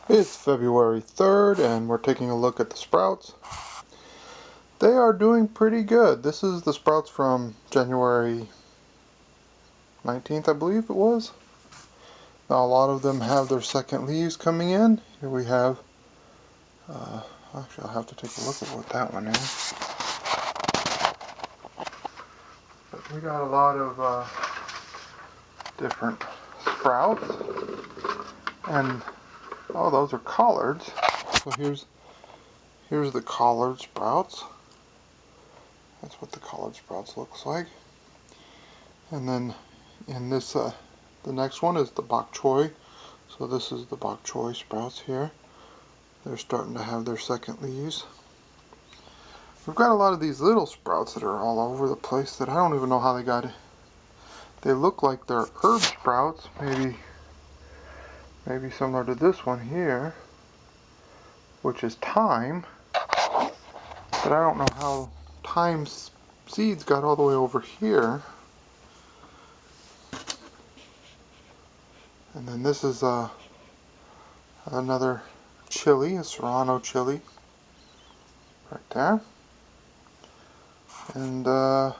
It's February 3rd and we're taking a look at the sprouts. They are doing pretty good. This is the sprouts from January 19th, I believe it was. Now a lot of them have their second leaves coming in. Here we have, actually I'll have to take a look at what that one is. But we got a lot of different sprouts. And oh, those are collards. So here's the collard sprouts. That's what the collard sprouts looks like. And then in this, the next one is the bok choy. So this is the bok choy sprouts here. They're starting to have their second leaves. We've got a lot of these little sprouts that are all over the place that I don't even know how they got it. They look like they're herb sprouts, maybe similar to this one here, which is thyme. But I don't know how thyme seeds got all the way over here. And then this is another chili, a Serrano chili, right there. And as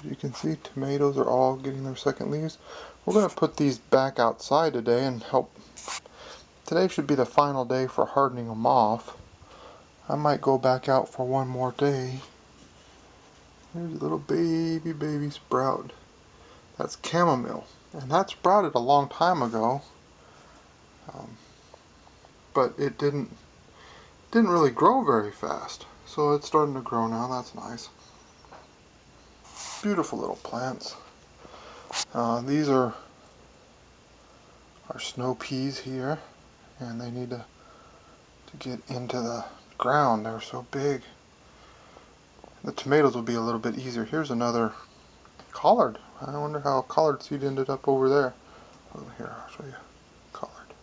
you can see, tomatoes are all getting their second leaves. We're going to put these back outside today and help. Today should be the final day for hardening them off. I might go back out for one more day. There's a little baby sprout. That's chamomile. And that sprouted a long time ago. But it didn't really grow very fast. So it's starting to grow now. That's nice. Beautiful little plants. These are our snow peas here. And they need to get into the ground. They're so big. The tomatoes will be a little bit easier. Here's another collard. I wonder how a collard seed ended up over there. Over here, I'll show you. Collard.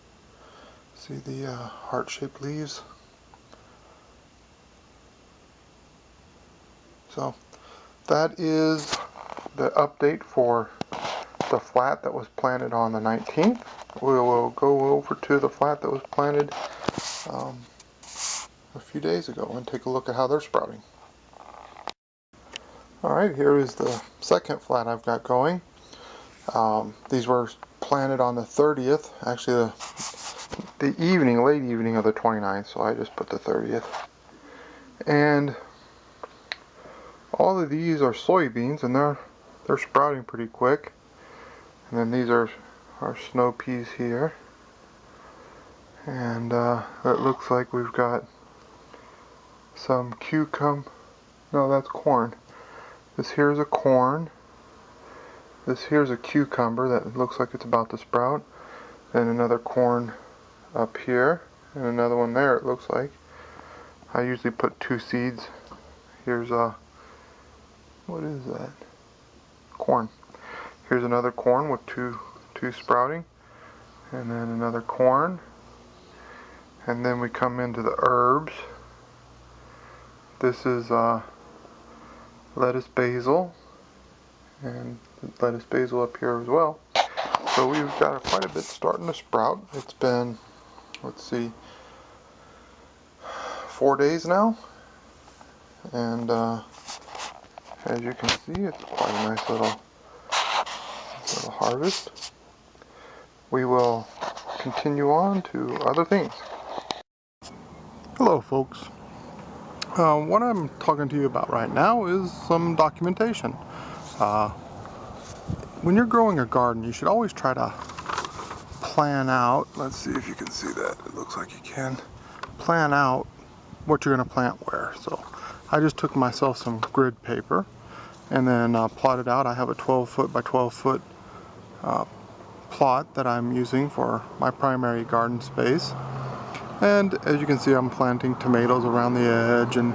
See the heart-shaped leaves? So that is the update for the flat that was planted on the 19th. We will go over to the flat that was planted a few days ago and take a look at how they're sprouting. Alright, here is the second flat I've got going. These were planted on the 30th, actually the evening, late evening of the 29th, so I just put the 30th. And all of these are soybeans, and they're sprouting pretty quick. And then these are our snow peas here. And it looks like we've got some no, that's corn. This here's a corn. This here's a cucumber that looks like it's about to sprout. Then another corn up here. And another one there, it looks like. I usually put 2 seeds. Here's what is that? Corn. Here's another corn with two sprouting. And then another corn. And then we come into the herbs. This is lettuce basil. And lettuce basil up here as well. So we've got quite a bit starting to sprout. It's been, let's see, 4 days now. And as you can see, it's quite a nice little harvest. We will continue on to other things. Hello folks. What I'm talking to you about right now is some documentation. When you're growing a garden, you should always try to plan out, let's see if you can see that, it looks like you can, plan out what you're going to plant where. So I just took myself some grid paper and then plotted out. I have a 12 foot by 12 foot plot that I'm using for my primary garden space. And as you can see, I'm planting tomatoes around the edge and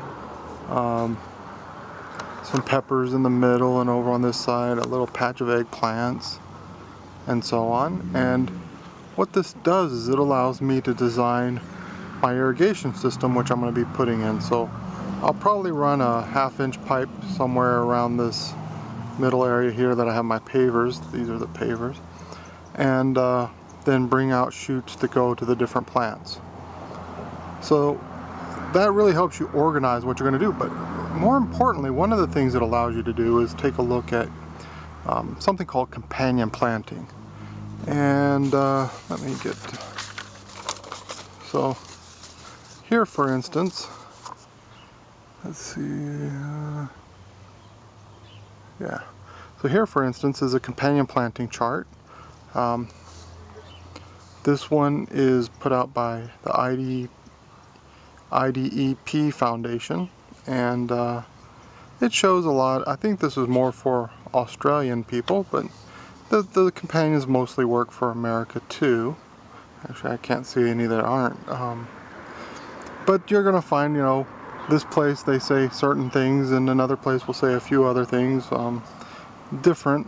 some peppers in the middle, and over on this side a little patch of eggplants and so on. And what this does is it allows me to design my irrigation system, which I'm going to be putting in. So I'll probably run a 1/2 inch pipe somewhere around this middle area here that I have my pavers. These are the pavers. and then bring out shoots that go to the different plants. So that really helps you organize what you're going to do. But more importantly, one of the things it allows you to do is take a look at something called companion planting. And let me get, so here for instance, let's see, yeah, so here for instance is a companion planting chart. This one is put out by the IDEP Foundation, and it shows a lot. I think this is more for Australian people, but the companions mostly work for America too. Actually, I can't see any that aren't. But you're gonna find, you know, this place they say certain things, and another place will say a few other things, different.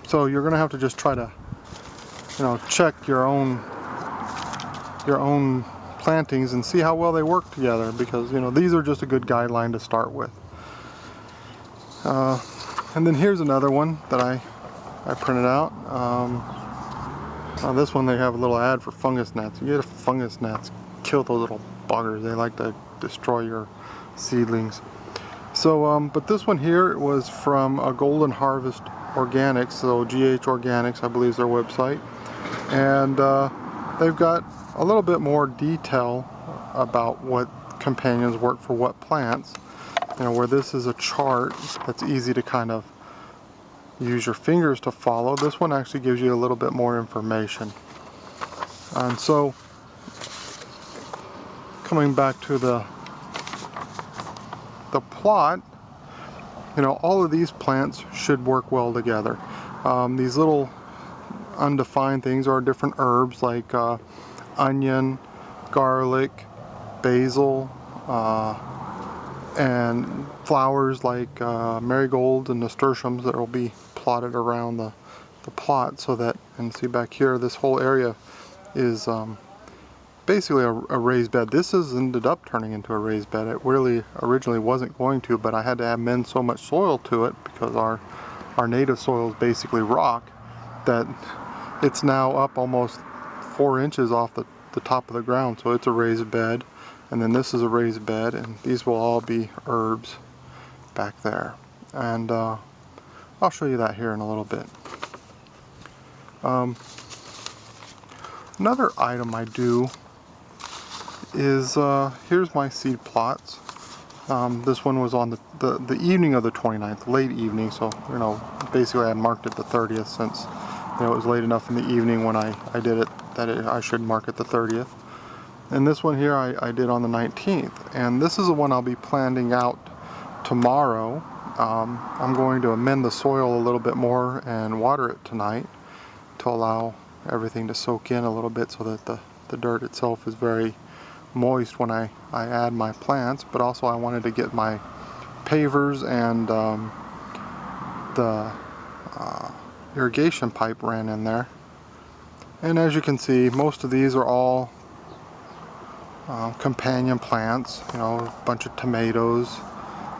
So you're gonna have to just try to, you know, check your own plantings and see how well they work together, because, you know, these are just a good guideline to start with. And then here's another one that I printed out. This one they have a little ad for fungus gnats. You get fungus gnats, kill those little buggers. They like to destroy your seedlings. So, but this one here was from a Golden Harvest Organics, so GH Organics, I believe is their website. And they've got a little bit more detail about what companions work for what plants. You know, where this is a chart that's easy to kind of use your fingers to follow. This one actually gives you a little bit more information. And so, coming back to the plot, you know, all of these plants should work well together. These little undefined things are different herbs like onion, garlic, basil, and flowers like marigolds and nasturtiums that will be plotted around the plot, so that, and see back here, this whole area is basically a raised bed. This has ended up turning into a raised bed. It really originally wasn't going to, but I had to amend so much soil to it because our native soil is basically rock, that it's now up almost 4 inches off the top of the ground, so it's a raised bed. And then this is a raised bed, and these will all be herbs back there. And I'll show you that here in a little bit. Another item I do is, here's my seed plots. This one was on the evening of the 29th, late evening, so, you know, basically I marked it the 30th since, you know, it was late enough in the evening when I did it that I should mark it the 30th. And this one here I did on the 19th, and this is the one I'll be planting out tomorrow. I'm going to amend the soil a little bit more and water it tonight to allow everything to soak in a little bit, so that the dirt itself is very moist when I add my plants. But also I wanted to get my pavers and the irrigation pipe ran in there. And as you can see, most of these are all companion plants, you know, a bunch of tomatoes,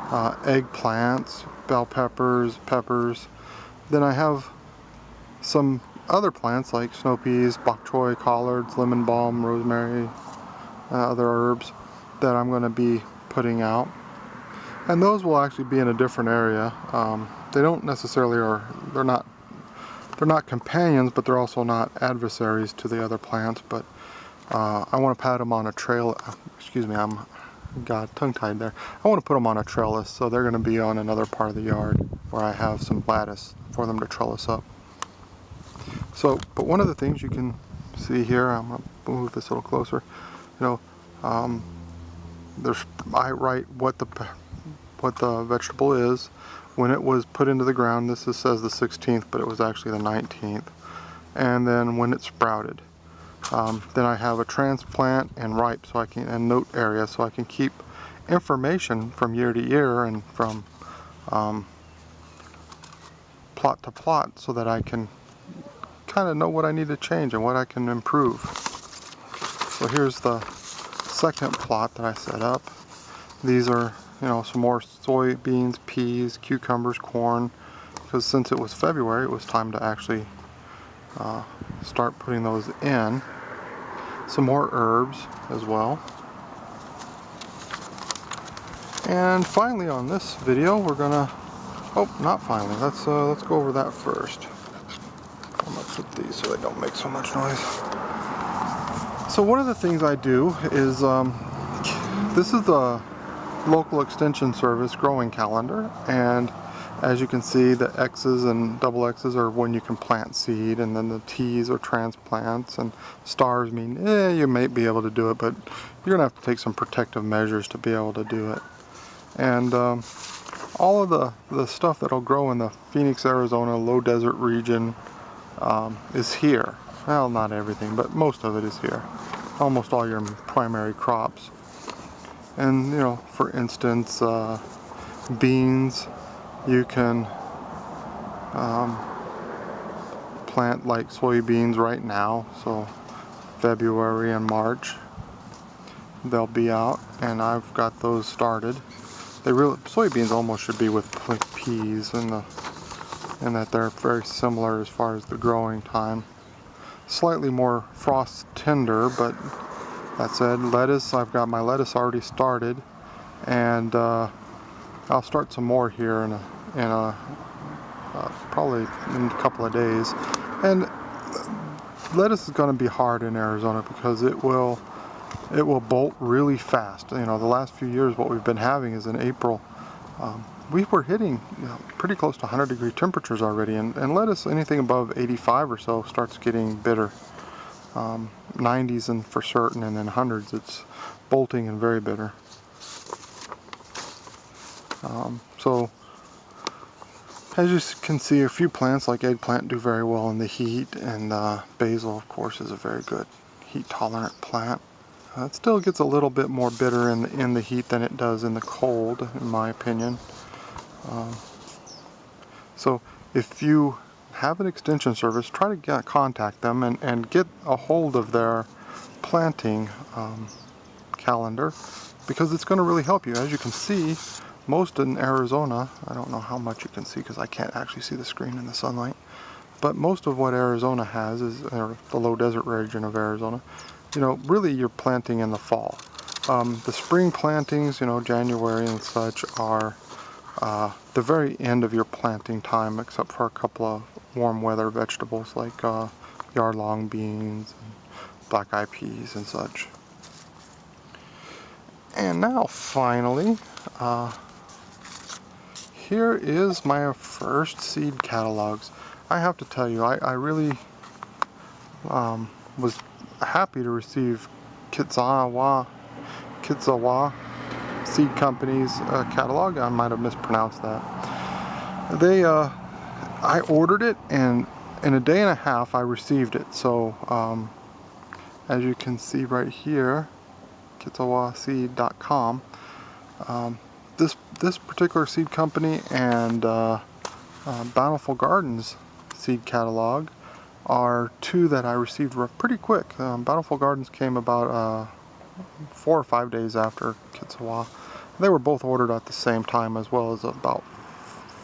eggplants, bell peppers, peppers. Then I have some other plants like snow peas, bok choy, collards, lemon balm, rosemary, other herbs that I'm going to be putting out. And those will actually be in a different area. They don't necessarily they're not companions, but they're also not adversaries to the other plants. But I want to put them on a trail. Excuse me, got tongue-tied there. I want to put them on a trellis, so they're going to be on another part of the yard where I have some lattice for them to trellis up. So, but one of the things you can see here, I'm going to move this a little closer. You know, I write what the vegetable is when it was put into the ground. This says the 16th, but it was actually the 19th. And then when it sprouted. Then I have a transplant and ripe, so I can, and note area, so I can keep information from year to year and from plot to plot, so that I can kind of know what I need to change and what I can improve. So here's the second plot that I set up. These are, you know, some more soybeans, peas, cucumbers, corn. because since it was February, it was time to actually start putting those in. Some more herbs as well. And finally on this video, we're gonna, oh, not finally, let's go over that first. I'm gonna put these so they don't make so much noise. So one of the things I do is, this is the local extension service growing calendar, and as you can see, the X's and double X's are when you can plant seed, and then the T's are transplants, and stars mean you may be able to do it, but you're gonna have to take some protective measures to be able to do it. And all of the stuff that'll grow in the Phoenix, Arizona low desert region is here. Well, not everything, but most of it is here. Almost all your primary crops. And you know, for instance, beans, you can plant like soybeans right now, so February and March they'll be out, and I've got those started. Soybeans almost should be with peas in that they're very similar as far as the growing time. Slightly more frost tender, but that said, lettuce, I've got my lettuce already started, and I'll start some more here probably in a couple of days. And lettuce is going to be hard in Arizona because it will bolt really fast. You know, the last few years what we've been having is in April, we were hitting pretty close to 100-degree temperatures already, and lettuce, anything above 85 or so, starts getting bitter. 90s and for certain, and then 100s, it's bolting and very bitter. So as you can see, a few plants like eggplant do very well in the heat, and basil, of course, is a very good heat-tolerant plant. It still gets a little bit more bitter in the heat than it does in the cold, in my opinion. So if you have an extension service, try to contact them and get a hold of their planting calendar, because it's going to really help you. As you can see, most in Arizona, I don't know how much you can see because I can't actually see the screen in the sunlight, but most of what Arizona has is, or the low desert region of Arizona, you know, really you're planting in the fall. The spring plantings, you know, January and such, are the very end of your planting time, except for a couple of warm weather vegetables like yard-long beans and black-eyed peas and such. And now finally, here is my first seed catalogs. I have to tell you, I really was happy to receive Kitzawa Seed Company's catalog. I might have mispronounced that. I ordered it, and in a day and a half I received it. So as you can see right here, kitzawaseed.com. This particular seed company and Bountiful Gardens seed catalog are two that I received pretty quick. Bountiful Gardens came about 4 or 5 days after Kitzawa. They were both ordered at the same time, as well as about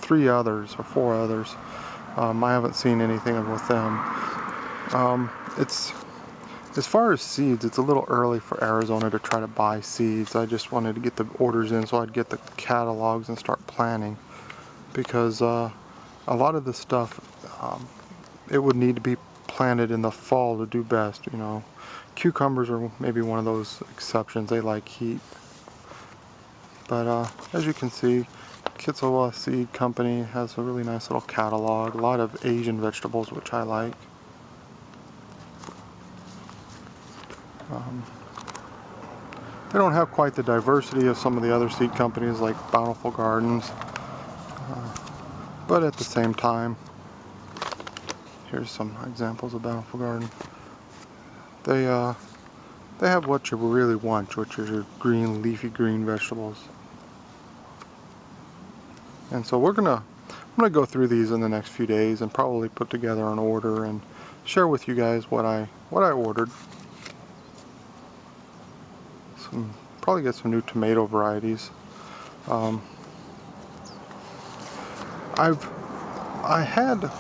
3 others or 4 others. I haven't seen anything with them. As far as seeds, it's a little early for Arizona to try to buy seeds. I just wanted to get the orders in so I'd get the catalogs and start planning, because a lot of this stuff, it would need to be planted in the fall to do best. You know, cucumbers are maybe one of those exceptions. They like heat. But as you can see, Kitzawa Seed Company has a really nice little catalog. A lot of Asian vegetables, which I like. They don't have quite the diversity of some of the other seed companies like Bountiful Gardens, but at the same time, here's some examples of Bountiful Garden. They have what you really want, which is your green, leafy green vegetables. And so I'm gonna go through these in the next few days and probably put together an order and share with you guys what I ordered. Probably get some new tomato varieties. I had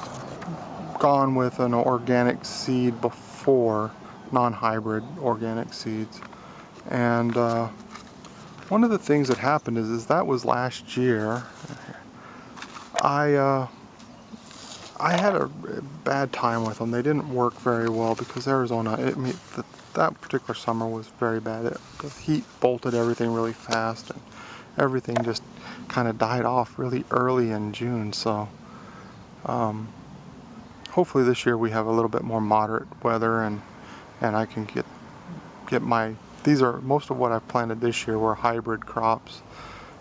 gone with an organic seed before, non-hybrid organic seeds, and one of the things that happened is that was last year. I had a bad time with them. They didn't work very well because Arizona, that particular summer was very bad. The heat bolted everything really fast, and everything just kind of died off really early in June. So hopefully this year we have a little bit more moderate weather, and I can get my, these are most of what I've planted this year were hybrid crops,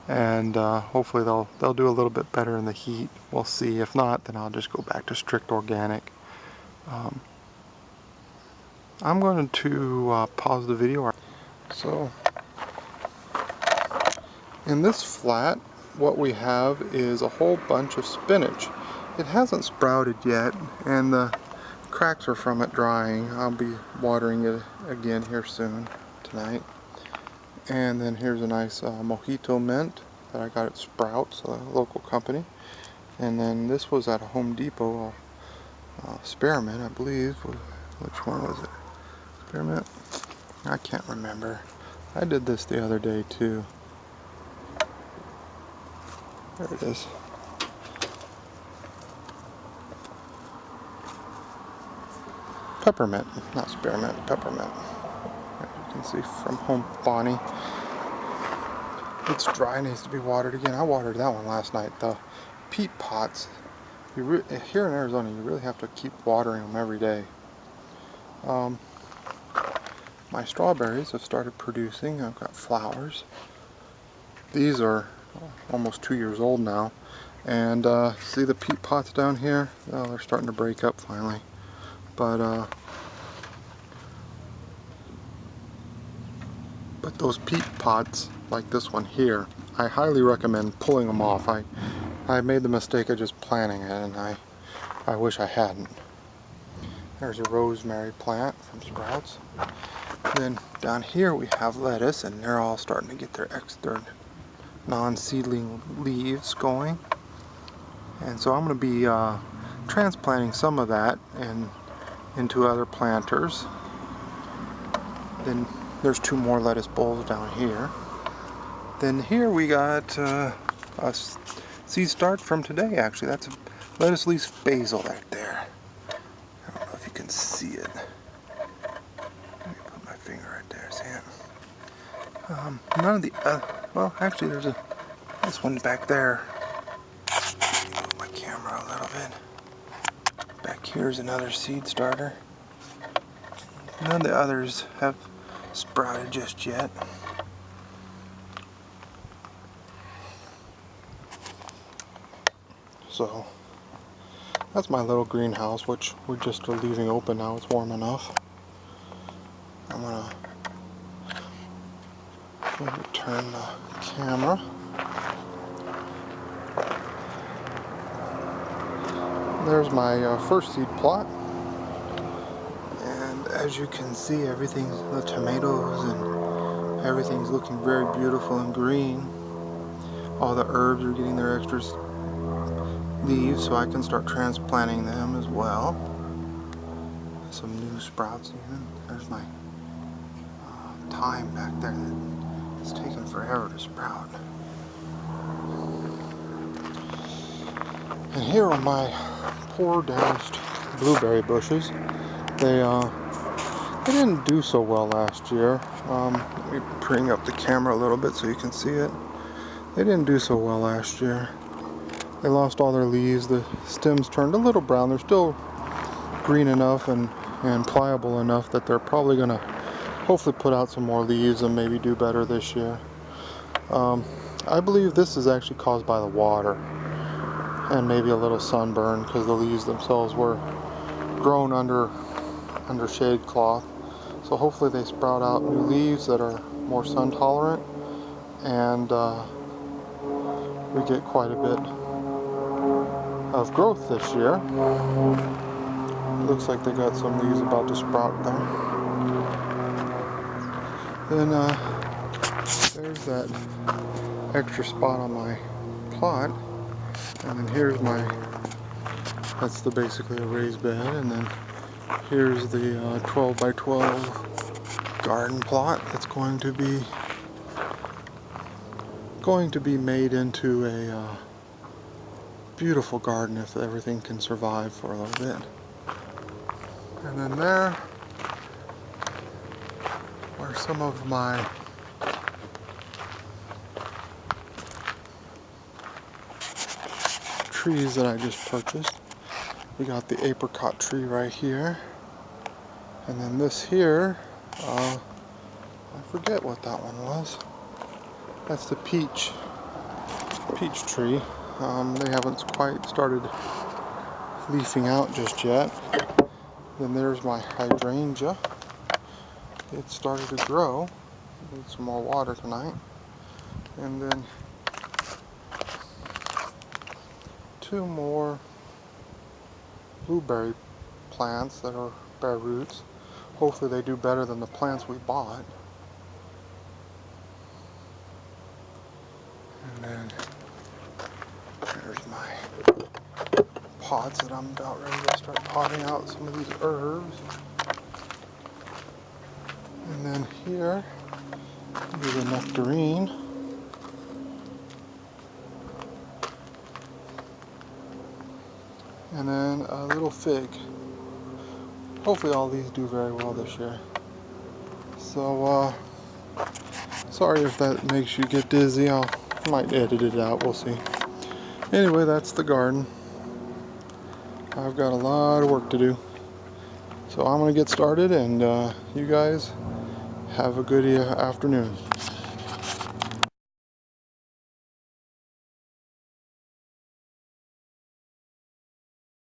and hopefully they'll do a little bit better in the heat. We'll see. If not, then I'll just go back to strict organic. I'm going to pause the video. So in this flat, what we have is a whole bunch of spinach. It hasn't sprouted yet, and the cracks are from it drying. I'll be watering it again here soon tonight. And then here's a nice mojito mint that I got at Sprouts, a local company. And then this was at a Home Depot, spearmint, I believe. Which one was it? Spearmint? I can't remember. I did this the other day too. There it is. Peppermint, not spearmint, peppermint. As you can see from Home Bonnie. It's dry, needs to be watered again. I watered that one last night. The peat pots, here in Arizona, you really have to keep watering them every day. My strawberries have started producing. I've got flowers. These are almost 2 years old now. And see the peat pots down here? Oh, they're starting to break up finally. But those peat pots, like this one here, I highly recommend pulling them off. I made the mistake of just planting it, and I wish I hadn't. There's a rosemary plant from Sprouts. Then down here we have lettuce, and they're all starting to get their non-seedling leaves going. And so I'm going to be transplanting some of that into other planters. Then there's 2 more lettuce bowls down here. Then here we got a seed start from today, actually. That's a lettuce leaf basil right there. I don't know if you can see it. Let me put my finger right there, see it? None of the, well, actually there's this one's back there. Move my camera a little bit. Back here's another seed starter. None of the others have sprouted just yet. So that's my little greenhouse, which we just are leaving open now. It's warm enough. I'm gonna turn the camera. There's my first seed plot. And as you can see, the tomatoes and everything's looking very beautiful and green. All the herbs are getting their extra leaves, so I can start transplanting them as well. Some new sprouts even. There's my thyme back there. It's taken forever to sprout. And here are my poor damaged blueberry bushes. They didn't do so well last year. Let me bring up the camera a little bit so you can see it. They didn't do so well last year. They lost all their leaves. The stems turned a little brown. They're still green enough and pliable enough that they're probably going to hopefully put out some more leaves and maybe do better this year. I believe this is actually caused by the water and maybe a little sunburn, because the leaves themselves were grown under shade cloth. So hopefully they sprout out new leaves that are more sun tolerant, and we get quite a bit of growth this year. Looks like they got some leaves about to sprout though. Then there's that extra spot on my plot, and then here's my That's basically a raised bed, and then here's the 12 by 12 garden plot that's going to be made into a beautiful garden if everything can survive for a little bit. And then there are some of my trees that I just purchased. We got the apricot tree right here, and then this here, I forget what that one was. That's the peach tree. They haven't quite started leafing out just yet. Then there's my hydrangea. It started to grow. Need some more water tonight. And then 2 more blueberry plants that are bare roots. Hopefully they do better than the plants we bought. And then there's my pots that I'm about ready to start potting out some of these herbs. And then here is a nectarine. And then a little fig. Hopefully all these do very well this year. So, sorry if that makes you get dizzy. I might edit it out, we'll see. Anyway, that's the garden. I've got a lot of work to do. So I'm going to get started, and you guys have a good afternoon.